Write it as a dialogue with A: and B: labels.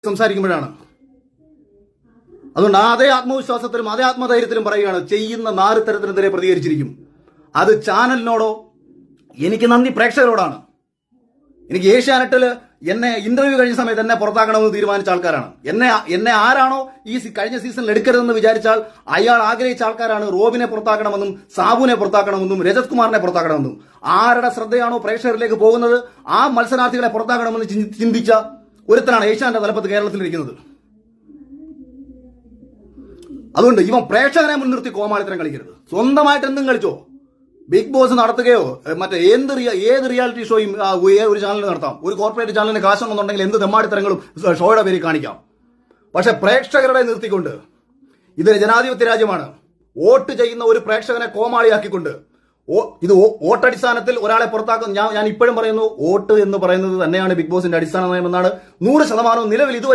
A: സംസാരിക്കുമ്പോഴാണ്. അതുകൊണ്ട് അതേ ആത്മവിശ്വാസത്തിലും അതേ ആത്മധൈര്യത്തിലും പറയുകയാണ്, ചെയ്യുന്ന 4 തരത്തിനെതിരെ പ്രതികരിച്ചിരിക്കും. അത് ചാനലിനോടോ എനിക്ക് നന്ദി പ്രേക്ഷകരോടാണ്. എനിക്ക് ഏഷ്യാനെറ്റിൽ എന്നെ ഇന്റർവ്യൂ കഴിഞ്ഞ സമയത്ത് എന്നെ പുറത്താക്കണമെന്ന് തീരുമാനിച്ച ആൾക്കാരാണ്. എന്നെ ആരാണോ ഈ കഴിഞ്ഞ സീസണിൽ എടുക്കരുതെന്ന് വിചാരിച്ചാൽ അയാൾ ആഗ്രഹിച്ച ആൾക്കാരാണ് റോബിനെ പുറത്താക്കണമെന്നും സാബുവിനെ പുറത്താക്കണമെന്നും രജത് കുമാറിനെ പുറത്താക്കണമെന്നും. ആരുടെ ശ്രദ്ധയാണോ പ്രേക്ഷകരിലേക്ക് പോകുന്നത് ആ മത്സരാർത്ഥികളെ പുറത്താക്കണമെന്ന് ചിന്തിച്ച ഒരുത്തനാണ് ഏഷ്യാന്റെ തലപ്പത്ത് കേരളത്തിലിരിക്കുന്നത്. അതുകൊണ്ട് ഇവൻ പ്രേക്ഷകനെ മുൻനിർത്തി കോമാളിത്തരം കളിക്കരുത്. സ്വന്തമായിട്ട് എന്തും കളിച്ചോ. ബിഗ് ബോസ് നടത്തുകയോ മറ്റേ ഏത് റിയാലിറ്റി ഷോയും ഒരു ചാനലിൽ നടത്താം. ഒരു കോർപ്പറേറ്റ് ചാനലിന് കാശുണ്ടെന്നുണ്ടെങ്കിൽ എന്ത് തെമ്മാടിത്തരങ്ങളും ഷോയുടെ പേരിൽ കാണിക്കാം. പക്ഷെ പ്രേക്ഷകരുടെ നിർത്തിക്കൊണ്ട്, ഇതൊരു ജനാധിപത്യ രാജ്യമാണ്. വോട്ട് ചെയ്യുന്ന ഒരു പ്രേക്ഷകനെ കോമാളിയാക്കിക്കൊണ്ട് ഇത് വോട്ടടിസ്ഥാനത്തിൽ ഒരാളെ പുറത്താക്കും. ഞാൻ ഇപ്പോഴും പറയുന്നു, വോട്ട് എന്ന് പറയുന്നത് തന്നെയാണ് ബിഗ് ബോസിന്റെ അടിസ്ഥാന നയമെന്നാണ് 100% നിലവിൽ